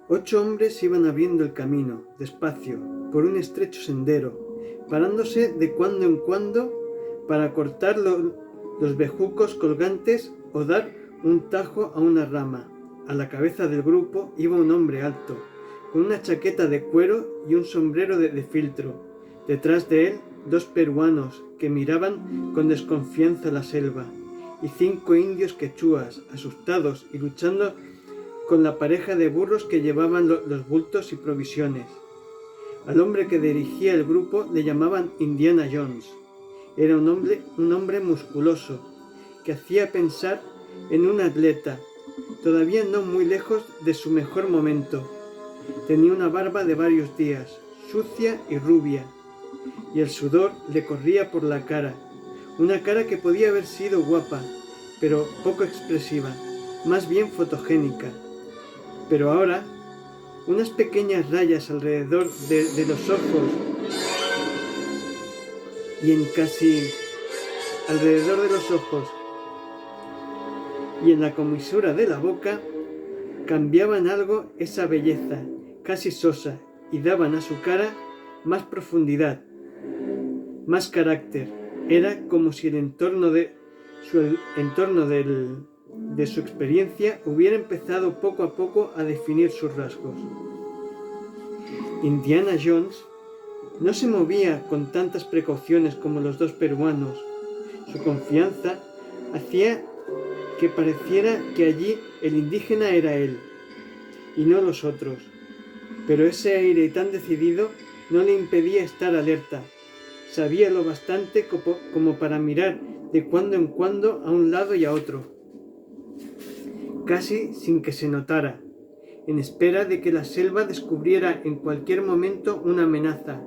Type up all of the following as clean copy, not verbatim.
Ocho hombres iban abriendo el camino, despacio, por un estrecho sendero, parándose de cuando en cuando para cortar los bejucos colgantes o dar un tajo a una rama. A la cabeza del grupo iba un hombre alto, con una chaqueta de cuero y un sombrero de fieltro. Detrás de él, dos peruanos que miraban con desconfianza la selva, y 5 indios quechuas, asustados y luchando con la pareja de burros que llevaban los bultos y provisiones. Al hombre que dirigía el grupo le llamaban Indiana Jones. Era un hombre musculoso, que hacía pensar en un atleta, todavía no muy lejos de su mejor momento. Tenía una barba de varios días, sucia y rubia, y el sudor le corría por la cara. Una cara que podía haber sido guapa, pero poco expresiva, más bien fotogénica. Pero ahora, unas pequeñas rayas alrededor de los ojos y en casi alrededor de los ojos y en la comisura de la boca cambiaban algo esa belleza casi sosa y daban a su cara más profundidad, más carácter. Era como si el entorno de su experiencia hubiera empezado poco a poco a definir sus rasgos. Indiana Jones no se movía con tantas precauciones como los dos peruanos. Su confianza hacía que pareciera que allí el indígena era él y no los otros. Pero ese aire tan decidido no le impedía estar alerta. Sabía lo bastante como para mirar de cuando en cuando a un lado y a otro, casi sin que se notara, en espera de que la selva descubriera en cualquier momento una amenaza,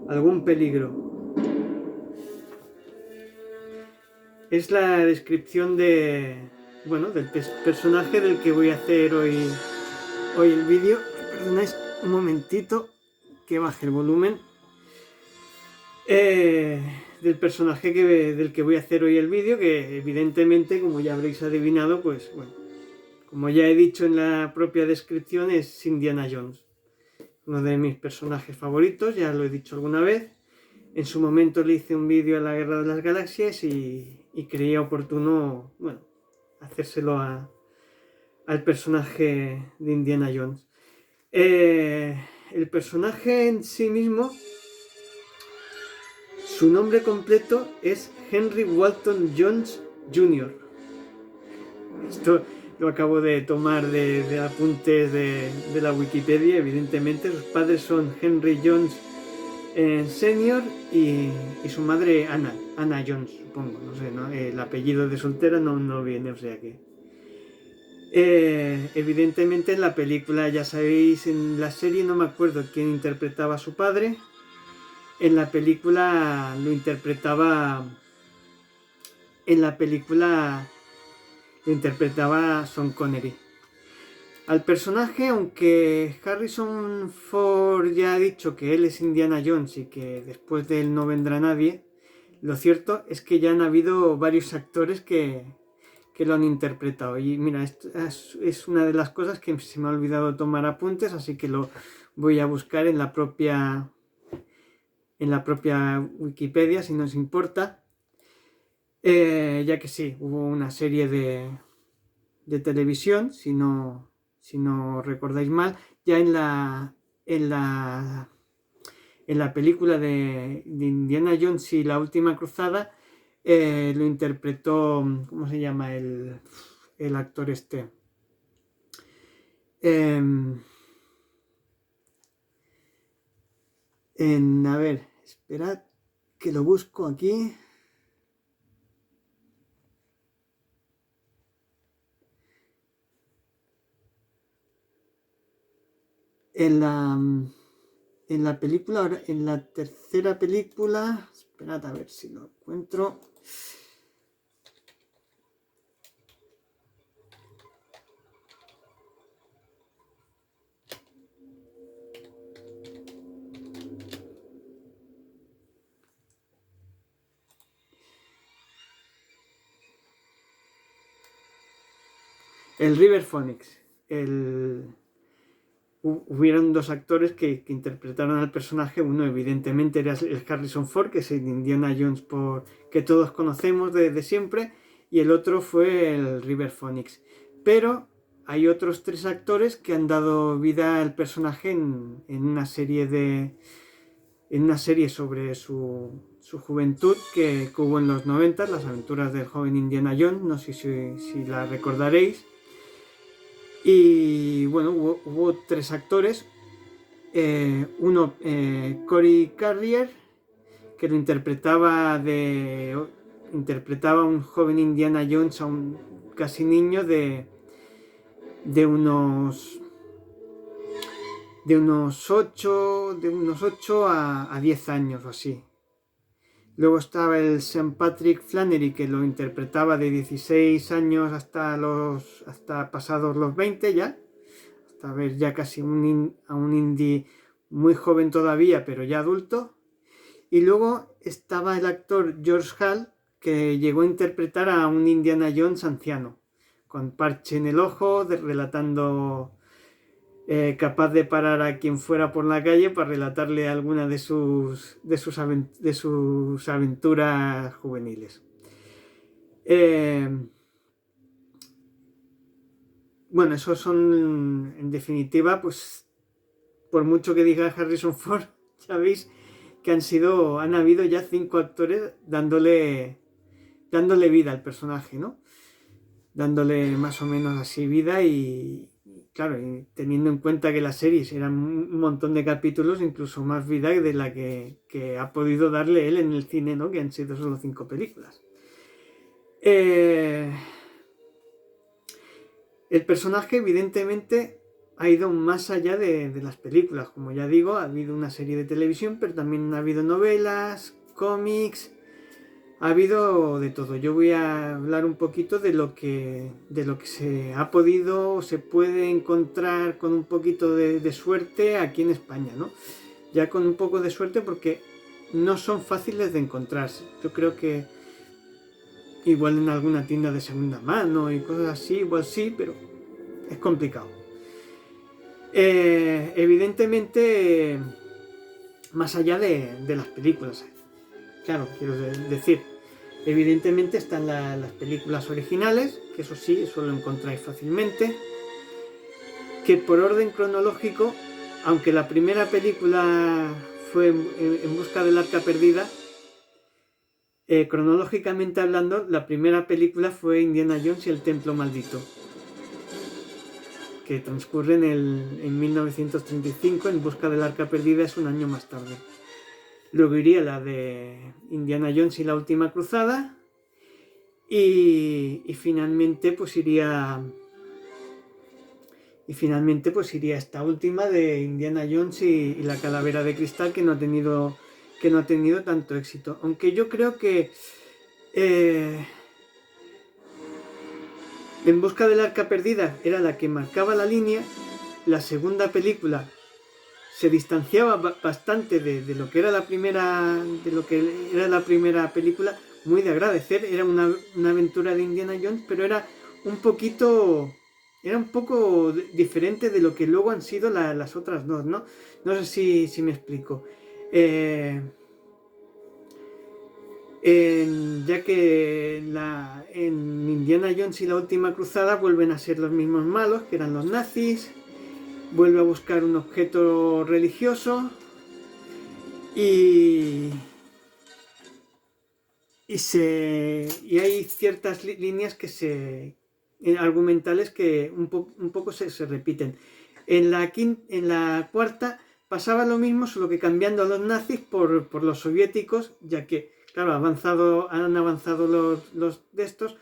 algún peligro. Es la descripción del personaje del que voy a hacer hoy el vídeo. Perdonáis un momentito que baje el volumen. Del personaje del que voy a hacer hoy el vídeo, que evidentemente, como ya habréis adivinado, pues bueno, como ya he dicho en la propia descripción, es Indiana Jones. Uno de mis personajes favoritos, ya lo he dicho alguna vez. En su momento le hice un vídeo a la Guerra de las Galaxias y creía oportuno, bueno, hacérselo al personaje de Indiana Jones. El personaje en sí mismo, su nombre completo es Henry Walton Jones Jr. Esto lo acabo de tomar de apuntes de la Wikipedia, evidentemente. Sus padres son Henry Jones Senior y su madre Anna Jones, supongo, no sé, ¿no? El apellido de soltera no viene, o sea que... evidentemente en la película, ya sabéis, en la serie no me acuerdo quién interpretaba a su padre. En la película lo interpretaba Sean Connery. Al personaje, aunque Harrison Ford ya ha dicho que él es Indiana Jones y que después de él no vendrá nadie, lo cierto es que ya han habido varios actores que lo han interpretado. Y mira, esto es una de las cosas que se me ha olvidado tomar apuntes, así que lo voy a buscar en la propia Wikipedia, si no os importa. Ya que sí, hubo una serie de televisión, si no recordáis mal, ya en la película de Indiana Jones y la última cruzada, lo interpretó, ¿cómo se llama el actor este? A ver, esperad que lo busco aquí. En la película, en la tercera película, esperad a ver si lo encuentro. El River Phoenix. Hubieron dos actores que interpretaron al personaje. Uno evidentemente era el Harrison Ford, que es el Indiana Jones que todos conocemos de siempre, y el otro fue el River Phoenix. Pero hay otros tres actores que han dado vida al personaje en una serie sobre su juventud que hubo en los 90, las aventuras del joven Indiana Jones. No sé si la recordaréis. Y bueno, hubo tres actores. Uno, Corey Carrier, que lo interpretaba a un joven Indiana Jones, a un casi niño de unos 8 a 10 años o así. Luego estaba el Sean Patrick Flanery, que lo interpretaba de 16 años hasta pasados los 20 ya, hasta ver ya casi a un indie muy joven todavía, pero ya adulto. Y luego estaba el actor George Hall, que llegó a interpretar a un Indiana Jones anciano, con parche en el ojo, relatando, capaz de parar a quien fuera por la calle para relatarle alguna de sus aventuras juveniles. Bueno, esos son, en definitiva, pues, por mucho que diga Harrison Ford, ya veis que han habido ya 5 actores dándole vida al personaje, ¿no? Dándole más o menos así vida y claro, y teniendo en cuenta que las series eran un montón de capítulos, incluso más vida de la que ha podido darle él en el cine, ¿no? Que han sido solo 5 películas. El personaje evidentemente ha ido más allá de las películas. Como ya digo, ha habido una serie de televisión, pero también ha habido novelas, cómics, ha habido de todo. Yo voy a hablar un poquito de lo que se ha podido o se puede encontrar con un poquito de suerte aquí en España, ¿no? Ya con un poco de suerte, porque no son fáciles de encontrarse. Yo creo que igual en alguna tienda de segunda mano y cosas así, igual sí, pero es complicado. Evidentemente, más allá de las películas, claro, quiero decir, evidentemente están las películas originales, que eso sí, eso lo encontráis fácilmente, que por orden cronológico, aunque la primera película fue En busca del arca perdida, cronológicamente hablando, la primera película fue Indiana Jones y el templo maldito, que transcurre en 1935. En busca del arca perdida es un año más tarde. Luego iría la de Indiana Jones y la última cruzada, y finalmente pues iría esta última de Indiana Jones y la calavera de cristal, que no ha tenido tanto éxito, aunque yo creo que En busca del arca perdida era la que marcaba la línea. La segunda película se distanciaba bastante de lo que era la primera película, muy de agradecer. Era una aventura de Indiana Jones, pero era un poco diferente de lo que luego han sido las otras dos, ¿no? No sé si me explico. Ya que en Indiana Jones y la última cruzada vuelven a ser los mismos malos, que eran los nazis. Vuelve a buscar un objeto religioso y hay ciertas líneas argumentales que un poco se repiten. En la cuarta pasaba lo mismo, solo que cambiando a los nazis por los soviéticos, ya que, claro, han avanzado los de estos.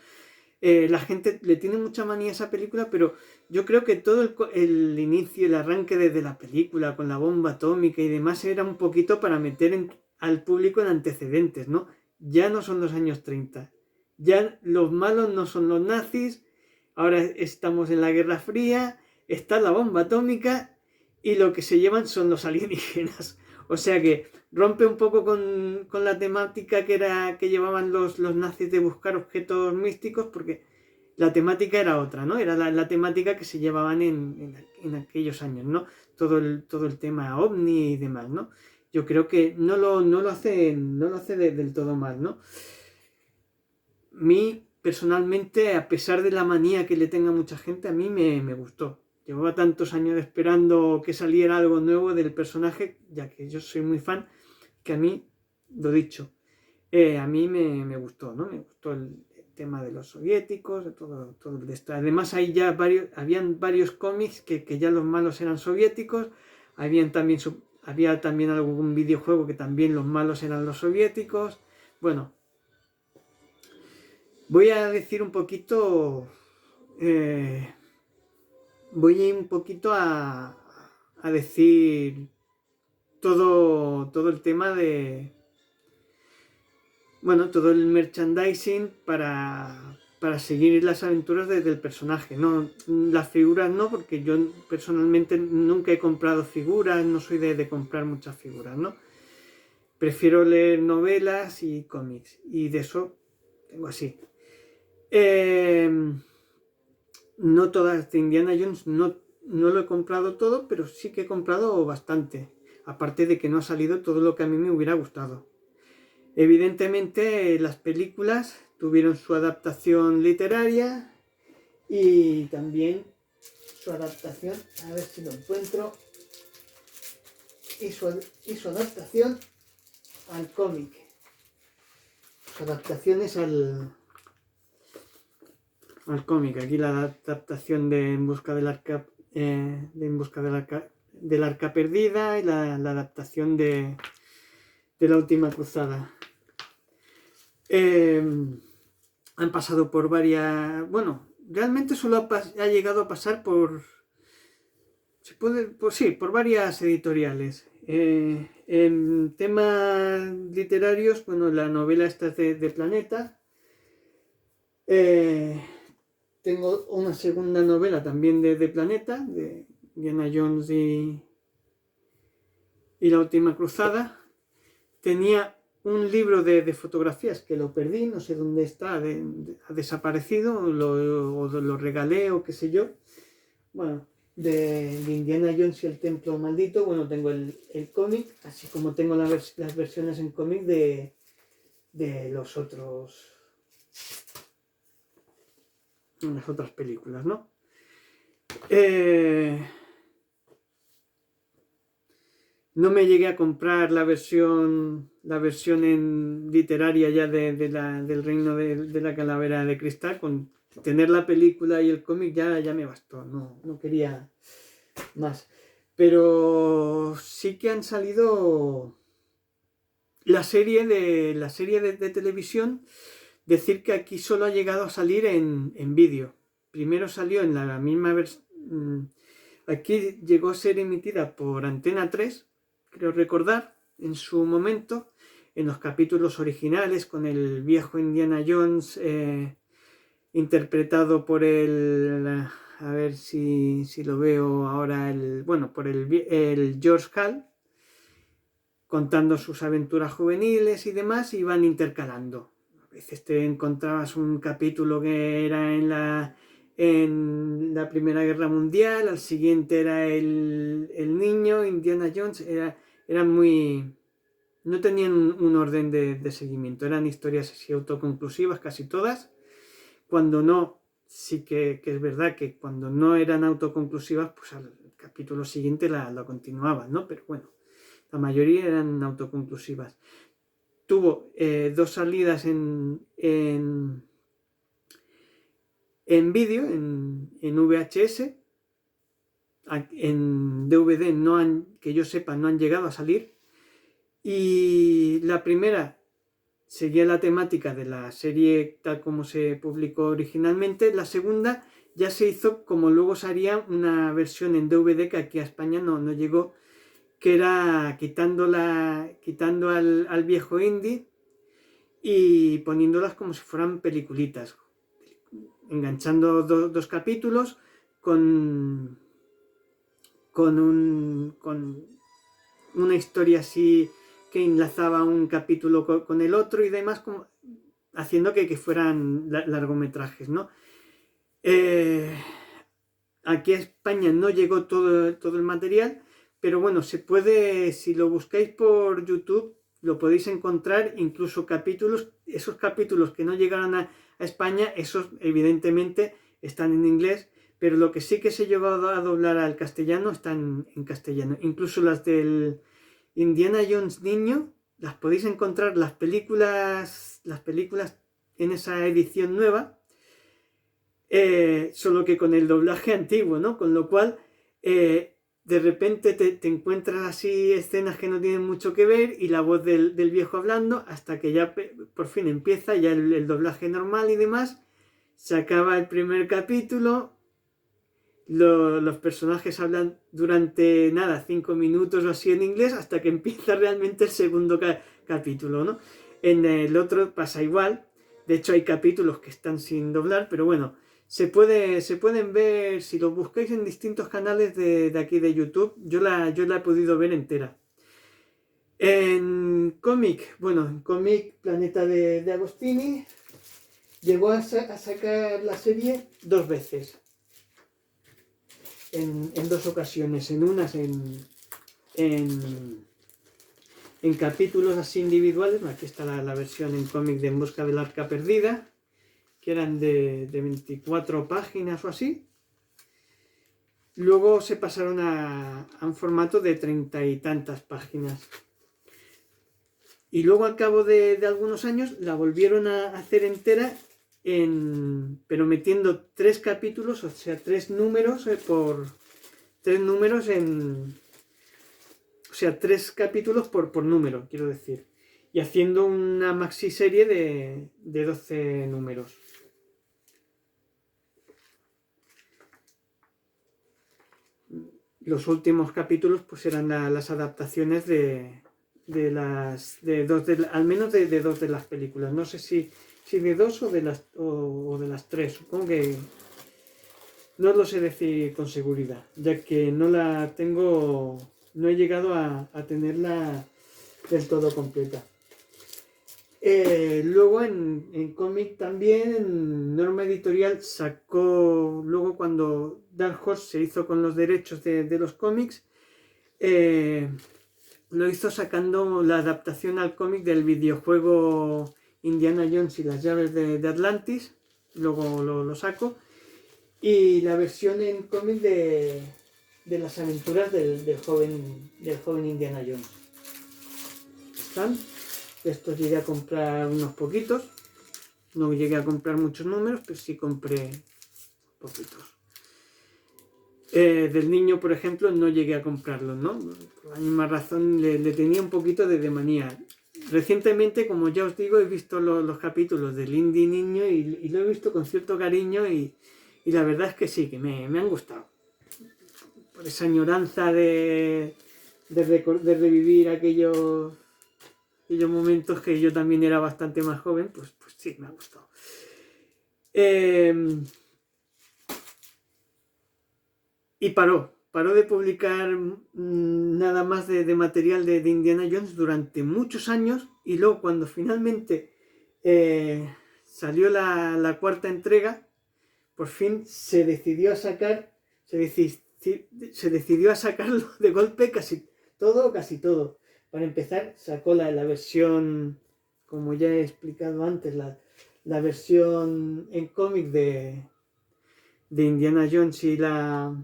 La gente le tiene mucha manía a esa película, pero yo creo que todo el inicio, el arranque desde la película con la bomba atómica y demás era un poquito para meter al público en antecedentes, ¿no? Ya no son los años 30, ya los malos no son los nazis, ahora estamos en la Guerra Fría, está la bomba atómica y lo que se llevan son los alienígenas. O sea que rompe un poco con la temática que llevaban los nazis de buscar objetos místicos, porque la temática era otra, ¿no? Era la temática que se llevaban en aquellos años, ¿no? Todo el tema ovni y demás, ¿no? Yo creo que no lo hace del todo mal, ¿no? A mí, personalmente, a pesar de la manía que le tenga mucha gente, a mí me gustó. Llevaba tantos años esperando que saliera algo nuevo del personaje, ya que yo soy muy fan, que a mí, lo dicho, a mí me gustó, ¿no? Me gustó el tema de los soviéticos, de todo de esto. Además, habían varios cómics que ya los malos eran soviéticos, había también algún videojuego que también los malos eran los soviéticos. Bueno, voy a decir un poquito, voy a ir un poquito a decir todo el tema de, bueno, todo el merchandising para seguir las aventuras del personaje. No, las figuras no, porque yo personalmente nunca he comprado figuras, no soy de comprar muchas figuras, ¿no? Prefiero leer novelas y cómics, y de eso tengo así. No todas de Indiana Jones, no lo he comprado todo, pero sí que he comprado bastante. Aparte de que no ha salido todo lo que a mí me hubiera gustado. Evidentemente las películas tuvieron su adaptación literaria y también su adaptación, a ver si lo encuentro, y su adaptación al cómic. Su adaptación es al cómic. Aquí la adaptación de En busca del arca, del arca perdida, y la adaptación de la última cruzada. Han pasado por varias... Bueno, realmente solo ha llegado a pasar por varias editoriales. En temas literarios, bueno, la novela esta es de Planeta. Tengo una segunda novela también de Planeta, de Indiana Jones y la última cruzada. Tenía un libro de fotografías que lo perdí, no sé dónde está, ha desaparecido, o lo regalé o qué sé yo. Bueno, de Indiana Jones y el Templo Maldito. Bueno, tengo el cómic, así como tengo las versiones en cómic de los otros, las otras películas, ¿no? No me llegué a comprar la versión en literaria ya del Reino de la Calavera de Cristal. Con tener la película y el cómic ya me bastó, no quería más. Pero sí que han salido la serie de televisión. Decir que aquí solo ha llegado a salir en vídeo. Primero salió en la misma versión. Aquí llegó a ser emitida por Antena 3, creo recordar, en su momento, en los capítulos originales, con el viejo Indiana Jones interpretado por a ver si lo veo ahora, por el George Hall, contando sus aventuras juveniles y demás, y van intercalando. A veces te encontrabas un capítulo que era en la Primera Guerra Mundial, al siguiente era el niño, Indiana Jones, eran muy... No tenían un orden de seguimiento, eran historias así autoconclusivas casi todas. Cuando no, sí que es verdad que cuando no eran autoconclusivas, pues al capítulo siguiente la continuaban, ¿no? Pero bueno, la mayoría eran autoconclusivas. Tuvo 2 salidas en vídeo, en VHS. En DVD que yo sepa no han llegado a salir. Y la primera seguía la temática de la serie tal como se publicó originalmente. La segunda ya se hizo como luego se haría una versión en DVD que aquí a España no llegó, que era quitando al viejo Indy y poniéndolas como si fueran peliculitas, enganchando dos capítulos con una historia así que enlazaba un capítulo con el otro y demás, haciendo que fueran largometrajes, ¿no? Eh, Aquí a España no llegó todo el material, pero bueno, se puede, si lo buscáis por YouTube, lo podéis encontrar, incluso capítulos, esos capítulos que no llegaron a España, esos evidentemente están en inglés, pero lo que sí que se llegó a doblar al castellano están en castellano. Incluso las del Indiana Jones niño, las podéis encontrar, las películas en esa edición nueva, solo que con el doblaje antiguo, ¿no? Con lo cual, de repente te encuentras así escenas que no tienen mucho que ver y la voz del viejo hablando hasta que ya por fin empieza ya el doblaje normal y demás. Se acaba el primer capítulo, los personajes hablan durante nada, 5 minutos o así en inglés hasta que empieza realmente el segundo capítulo, ¿no? En el otro pasa igual. De hecho hay capítulos que están sin doblar, pero bueno, se pueden ver, si los buscáis en distintos canales de aquí de YouTube, yo la he podido ver entera. En cómic, bueno, en cómic Planeta de Agostini llegó a sacar la serie 2 veces en 2 ocasiones, en unas en capítulos así individuales. Aquí está la versión en cómic de En busca del arca perdida, que eran de 24 páginas o así. Luego se pasaron a un formato de 30 y tantas páginas. Y luego al cabo de algunos años la volvieron a hacer entera, pero metiendo 3 capítulos, o sea, 3 números por 3 números o sea, 3 capítulos por número, quiero decir. Y haciendo una maxi serie de 12 números. Los últimos capítulos pues eran las adaptaciones al menos de 2 de las películas. No sé si de 2 o de las 3. Supongo que no lo sé decir con seguridad, ya que no la tengo, no he llegado a tenerla del todo completa. Luego en cómic también, Norma Editorial sacó, luego cuando Dark Horse se hizo con los derechos de los cómics, lo hizo sacando la adaptación al cómic del videojuego Indiana Jones y las llaves de Atlantis, luego lo saco, y la versión en cómic de las aventuras del joven Indiana Jones. ¿Están? Estos llegué a comprar unos poquitos. No llegué a comprar muchos números, pero sí compré poquitos. Del niño, por ejemplo, no llegué a comprarlos, ¿no? Por la misma razón le tenía un poquito de manía. Recientemente, como ya os digo, he visto los capítulos del Indy Niño y lo he visto con cierto cariño y la verdad es que sí, que me han gustado. Por esa añoranza de revivir aquellos momentos que yo también era bastante más joven, pues sí, me ha gustado. Y paró de publicar nada más de material de Indiana Jones durante muchos años, y luego cuando finalmente salió la cuarta entrega, por fin se decidió a sacarlo de golpe casi todo. Para empezar, sacó la versión, como ya he explicado antes, la versión en cómic de Indiana Jones y la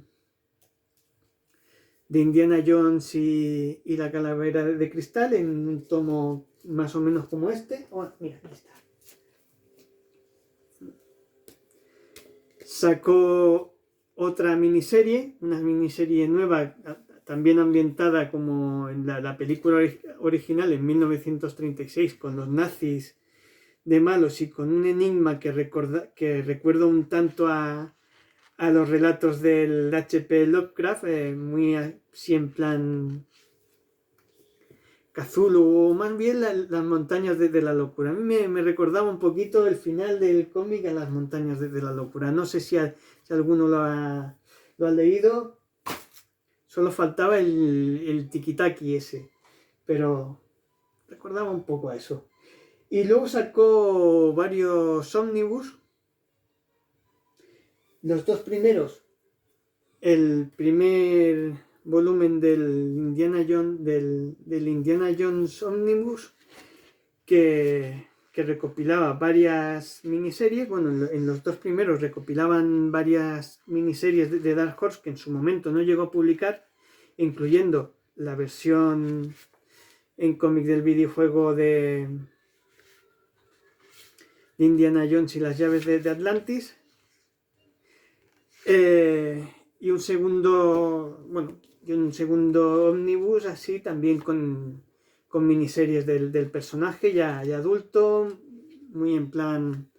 calavera de cristal, en un tomo más o menos como este. Oh, mira, aquí está. Sacó otra miniserie, una miniserie nueva, también ambientada como en la película original en 1936, con los nazis de malos y con un enigma que recuerda un tanto a los relatos del H.P. Lovecraft, muy así en plan Cthulhu, o más bien las montañas de la locura. A mí me recordaba un poquito el final del cómic a las montañas de la locura. No sé si alguno lo ha leído. Solo faltaba el tiki-taki ese, pero recordaba un poco a eso. Y luego sacó varios ómnibus Los dos primeros, el primer volumen del Indiana Jones Omnibus, que recopilaba varias miniseries. Bueno, en los dos primeros recopilaban varias miniseries de Dark Horse que en su momento no llegó a publicar, incluyendo la versión en cómic del videojuego de Indiana Jones y las llaves de Atlantis. Y un segundo ómnibus así también con miniseries del personaje ya adulto, muy en plan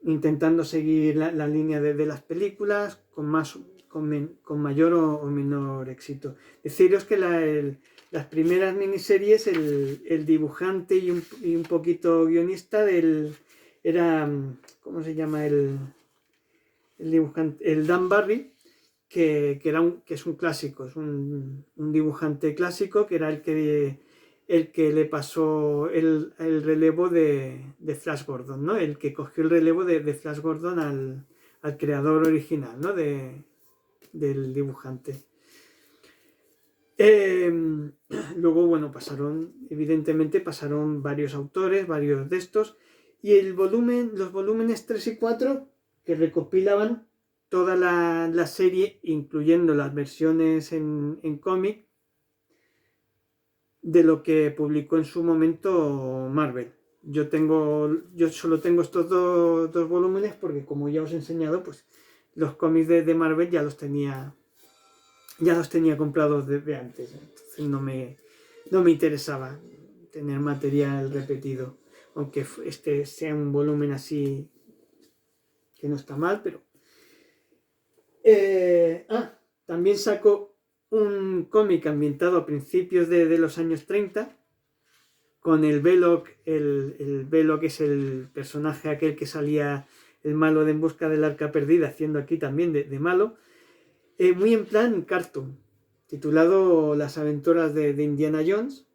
intentando seguir la línea de las películas con mayor o menor éxito. Deciros que las primeras miniseries, el dibujante y un poquito guionista era, ¿cómo se llama? El dibujante, el Dan Barry, que es un clásico, es un dibujante clásico, que era el que le pasó el relevo de Flash Gordon, ¿no? El que cogió el relevo de Flash Gordon al creador original, ¿no? Del dibujante. Luego, bueno, evidentemente pasaron varios autores, varios de estos, y los volúmenes 3 y 4, que recopilaban toda la serie, incluyendo las versiones en cómic, de lo que publicó en su momento Marvel. Yo solo tengo estos dos volúmenes porque, como ya os he enseñado, pues los cómics de Marvel ya los tenía comprados desde antes. Entonces no me interesaba tener material repetido, aunque este sea un volumen así que no está mal, pero... también sacó un cómic ambientado a principios de los años 30, con el Belloc. El Belloc es el personaje aquel que salía, el malo de En busca del arca perdida, haciendo aquí también de malo, muy en plan cartoon, titulado Las aventuras de Indiana Jones.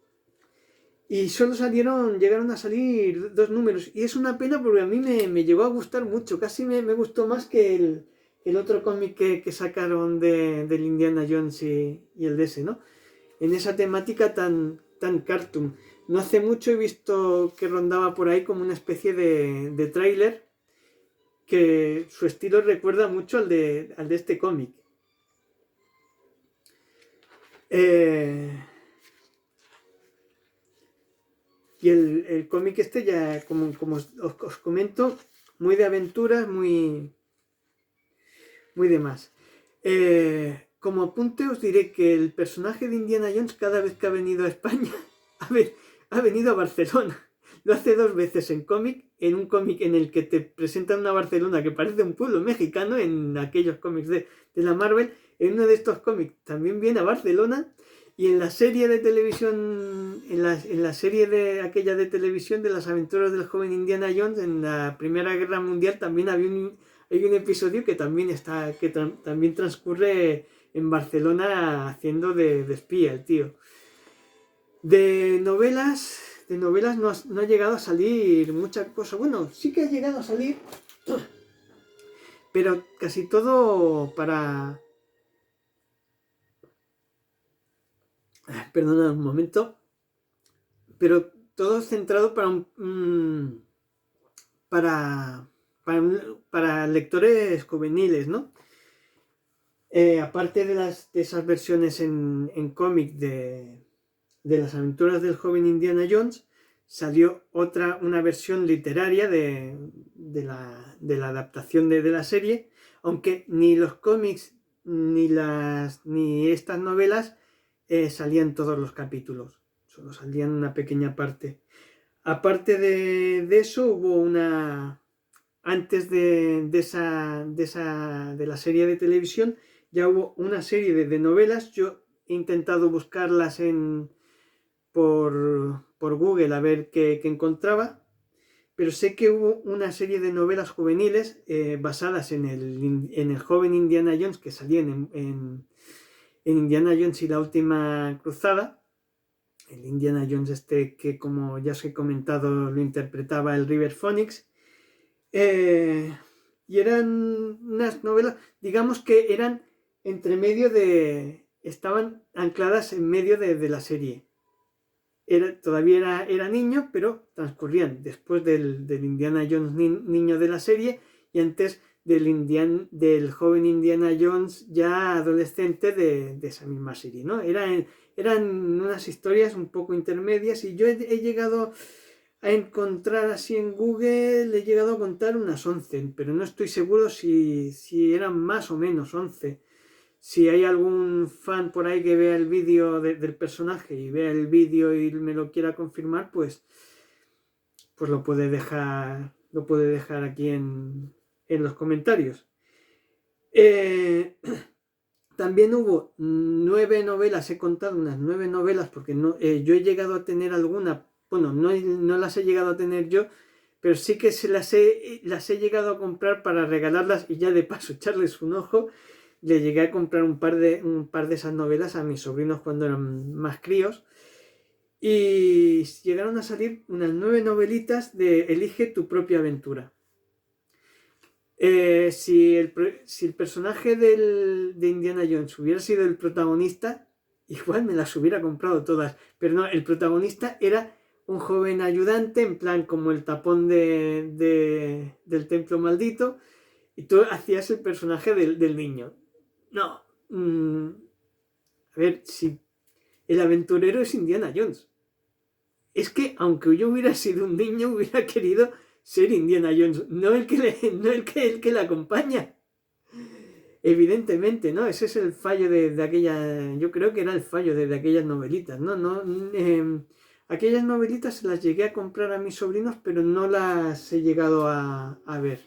Y solo llegaron a salir 2 números. Y es una pena porque a mí me llegó a gustar mucho. Casi me gustó más que el otro cómic que sacaron del Indiana Jones y el de ese, ¿no? En esa temática tan cartoon. No hace mucho he visto que rondaba por ahí como una especie de tráiler, que su estilo recuerda mucho al de este cómic. Y el cómic este ya, como os comento, muy de aventuras, muy demás. Como apunte os diré que el personaje de Indiana Jones, cada vez que ha venido a España, ha venido a Barcelona. Lo hace 2 veces en cómic, en un cómic en el que te presentan una Barcelona que parece un pueblo mexicano, en aquellos cómics de la Marvel. En uno de estos cómics también viene a Barcelona, y en la serie de televisión, en la serie de aquella de televisión de las aventuras del joven Indiana Jones, en la Primera Guerra Mundial, también hay un episodio que también también transcurre en Barcelona, haciendo de espía el tío. De novelas no ha llegado a salir mucha cosa. Bueno, sí que ha llegado a salir, pero casi todo para... Perdona un momento. Pero todo centrado para lectores juveniles, ¿no? Aparte de esas versiones en cómic de las aventuras del joven Indiana Jones, salió una versión literaria de la adaptación de la serie, aunque ni los cómics ni estas novelas salían todos los capítulos, solo salían una pequeña parte. Aparte de eso, hubo antes de la serie de televisión, ya hubo una serie de novelas. Yo he intentado buscarlas por Google a ver qué encontraba, pero sé que hubo una serie de novelas juveniles basadas en el joven Indiana Jones, que salían en Indiana Jones y la última cruzada. El Indiana Jones que, como ya os he comentado, lo interpretaba el River Phoenix. Y eran unas novelas, digamos que eran entre medio de... estaban ancladas en medio de la serie. Todavía era niño, pero transcurrían después del Indiana Jones niño de la serie y antes del joven Indiana Jones ya adolescente de esa misma serie, ¿no? Eran unas historias un poco intermedias y yo he llegado a encontrar así en Google, he llegado a contar unas 11, pero no estoy seguro si eran más o menos 11. Si hay algún fan por ahí que vea el vídeo del personaje y vea el vídeo y me lo quiera confirmar, pues lo puede dejar aquí en los comentarios. También hubo 9 novelas, he contado unas 9 novelas porque no, yo he llegado a tener alguna, bueno, no las he llegado a tener yo, pero sí que las he llegado a comprar para regalarlas y ya de paso echarles un ojo. Le llegué a comprar un par de esas novelas a mis sobrinos cuando eran más críos. Y llegaron a salir unas 9 novelitas de Elige tu propia aventura. Si el personaje de Indiana Jones hubiera sido el protagonista, igual me las hubiera comprado todas. Pero no, el protagonista era un joven ayudante, en plan como el tapón del templo maldito, y tú hacías el personaje del niño. No. A ver, si el aventurero es Indiana Jones. Es que aunque yo hubiera sido un niño, hubiera querido ser Indiana Jones, no el que le acompaña. Evidentemente, ¿no? Ese es el fallo de aquella... Yo creo que era el fallo de aquellas novelitas, ¿no? Aquellas novelitas se las llegué a comprar a mis sobrinos, pero no las he llegado a ver.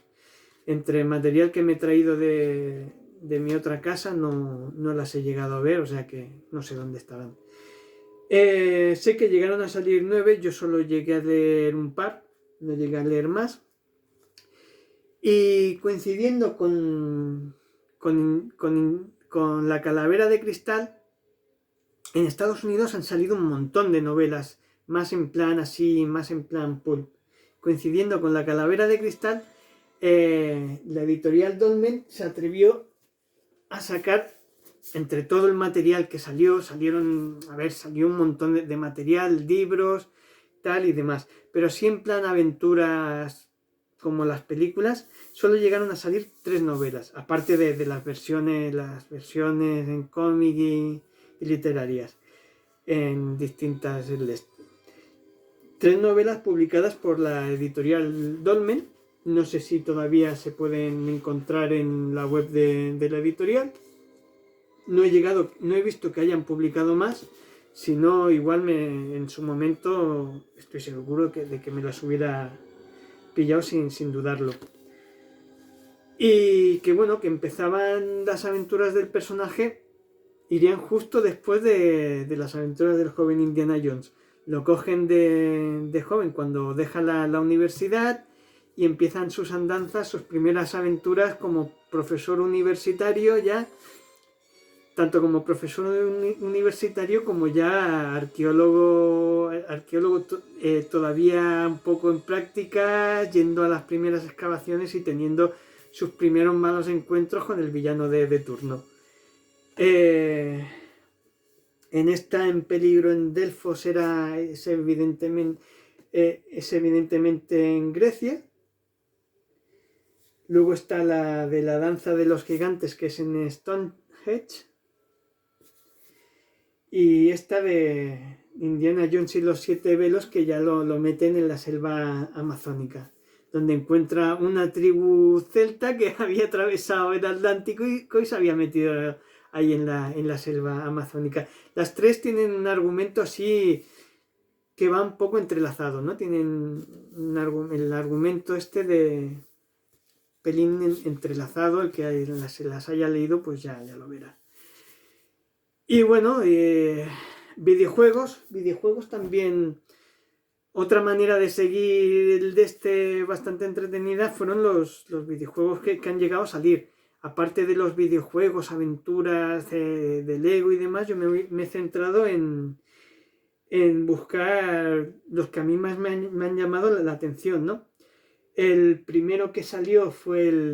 Entre material que me he traído de mi otra casa, no las he llegado a ver, o sea que no sé dónde estaban. Sé que llegaron a salir 9, yo solo llegué a leer un par, no llegué a leer más. Y coincidiendo con la calavera de cristal, en Estados Unidos han salido un montón de novelas, más en plan así, más en plan pulp. Coincidiendo con la calavera de cristal, la editorial Dolmen se atrevió a sacar, entre todo el material que salió un montón de material, libros, tal y demás, pero sí en plan aventuras como las películas, solo llegaron a salir 3 novelas, aparte de las versiones en cómic y literarias, en distintas... 3 novelas publicadas por la editorial Dolmen, no sé si todavía se pueden encontrar en la web de la editorial. No he visto que hayan publicado más, si no, igual en su momento estoy seguro de que me las hubiera pillado sin dudarlo. Y que bueno, que empezaban las aventuras del personaje, irían justo después de las aventuras del joven Indiana Jones. Lo cogen de joven cuando deja la universidad y empiezan sus andanzas, sus primeras aventuras como profesor universitario ya, tanto como profesor universitario como ya arqueólogo todavía un poco en práctica, yendo a las primeras excavaciones y teniendo sus primeros malos encuentros con el villano de turno. En En peligro en Delfos es evidentemente en Grecia. Luego está la de la danza de los gigantes, que es en Stonehenge. Y esta de Indiana Jones y los 7 velos, que ya lo meten en la selva amazónica, donde encuentra una tribu celta que había atravesado el Atlántico y se había metido ahí en la selva amazónica. Las 3 tienen un argumento así que va un poco entrelazado, ¿no? Tienen el argumento este de pelín entrelazado, el que se las haya leído pues ya lo verá. Y bueno, videojuegos también. Otra manera de seguir bastante entretenida fueron los videojuegos que han llegado a salir. Aparte de los videojuegos, aventuras de Lego y demás, yo me he centrado en buscar los que a mí más me han llamado la atención, ¿no? El primero que salió fue el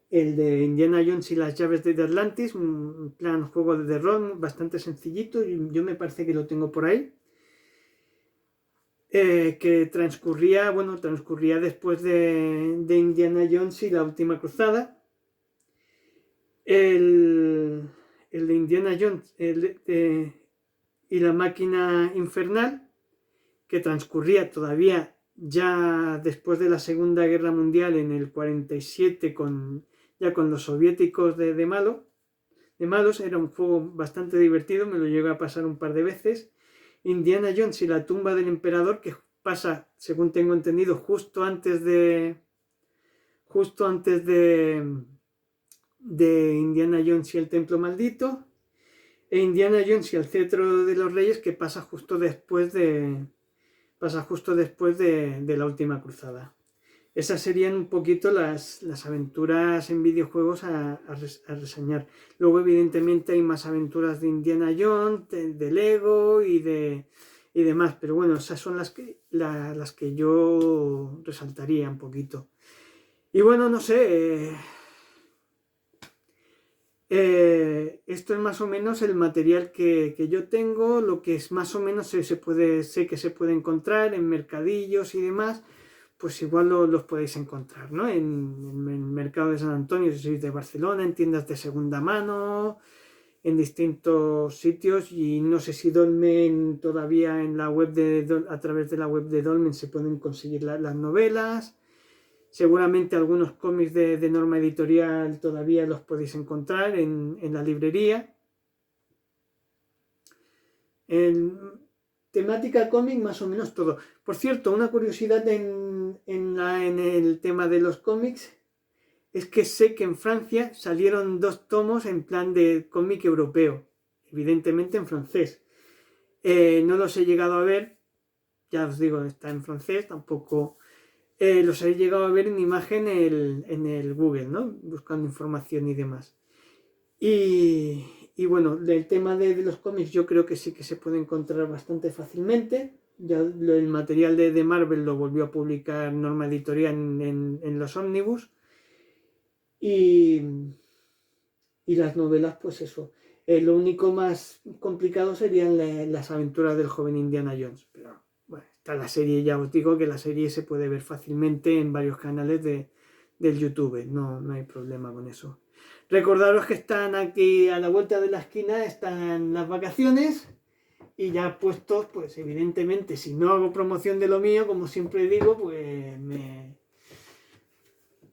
de Indiana Jones y las llaves de Atlantis, un plan juego de rol bastante sencillito, y yo me parece que lo tengo por ahí. Que transcurría después de Indiana Jones y la última cruzada. El de Indiana Jones y la máquina infernal, que transcurría todavía ya después de la Segunda Guerra Mundial en el 47 ya con los soviéticos de malos. Era un juego bastante divertido, me lo llegué a pasar un par de veces. Indiana Jones y la tumba del emperador, que pasa, según tengo entendido, justo antes de Indiana Jones y el templo maldito, e Indiana Jones y el cetro de los reyes, que pasa justo después de la última cruzada. Esas serían un poquito las aventuras en videojuegos a reseñar. Luego, evidentemente, hay más aventuras de Indiana Jones, de Lego y demás. Pero bueno, esas son las que yo resaltaría un poquito. Y bueno, no sé. Esto es más o menos el material que yo tengo, lo que es más o menos sé que se puede encontrar en mercadillos y demás. Pues igual los podéis encontrar, ¿no? En el mercado de San Antonio, si sois de Barcelona, en tiendas de segunda mano, en distintos sitios, y no sé si Dolmen todavía a través de la web de Dolmen se pueden conseguir las novelas. Seguramente algunos cómics de Norma Editorial todavía los podéis encontrar en la librería. Temática cómic, más o menos todo. Por cierto, una curiosidad en el tema de los cómics es que sé que en Francia salieron 2 tomos en plan de cómic europeo, evidentemente en francés. No los he llegado a ver, ya os digo, está en francés, tampoco los he llegado a ver en imagen en el Google, ¿no? Buscando información y demás. Y bueno, del tema de los cómics yo creo que sí que se puede encontrar bastante fácilmente. Ya el material de Marvel lo volvió a publicar Norma Editorial en los ómnibus. Y las novelas, pues eso. Lo único más complicado serían las aventuras del joven Indiana Jones. Pero bueno, está la serie, ya os digo que la serie se puede ver fácilmente en varios canales del YouTube. No hay problema con eso. Recordaros que están aquí a la vuelta de la esquina, están las vacaciones, y ya puestos, pues evidentemente, si no hago promoción de lo mío, como siempre digo,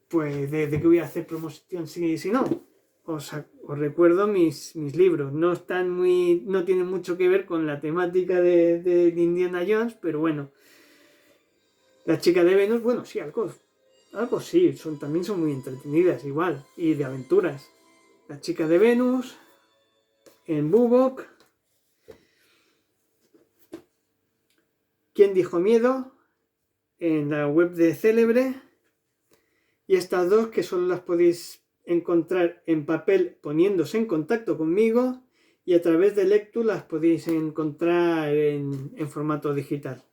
pues ¿de qué voy a hacer promoción si no? Os recuerdo mis libros. No tienen mucho que ver con la temática de Indiana Jones, pero bueno. La chica de Venus, bueno, sí, algo sí, también son muy entretenidas, igual, y de aventuras. La chica de Venus, en Bubok. ¿Quién dijo miedo? En la web de Célebre. Y estas 2 que solo las podéis encontrar en papel poniéndose en contacto conmigo, y a través de Lectu las podéis encontrar en formato digital.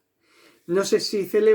No sé si Célebre